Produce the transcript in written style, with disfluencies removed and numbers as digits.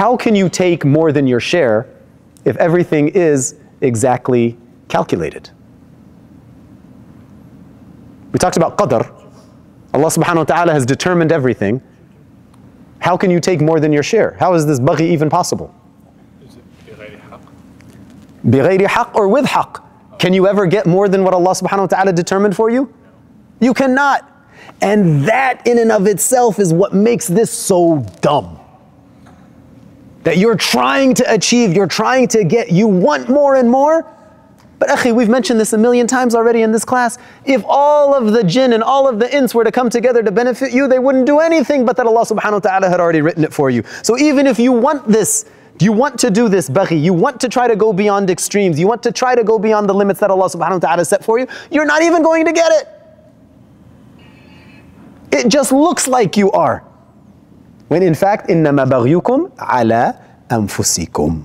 how can you take more than your share if everything is exactly calculated? We talked about qadr. Allah subhanahu wa ta'ala has determined everything. How can you take more than your share? How is this baghi even possible? Is it بغير حق? بغير حق or with haqq? Can you ever get more than what Allah subhanahu wa ta'ala determined for you? You cannot. And that in and of itself is what makes this so dumb. That you're trying to achieve, you're trying to get, you want more and more. But akhi, we've mentioned this a million times already in this class. If all of the jinn and all of the ins were to come together to benefit you, they wouldn't do anything but that Allah subhanahu wa ta'ala had already written it for you. So even if you want this, you want to do this baghi, you want to try to go beyond extremes, you want to try to go beyond the limits that Allah subhanahu wa ta'ala set for you, you're not even going to get it. It just looks like you are. When in fact, إِنَّمَا بَغْيُكُمْ عَلَىٰ أَنفُسِكُمْ.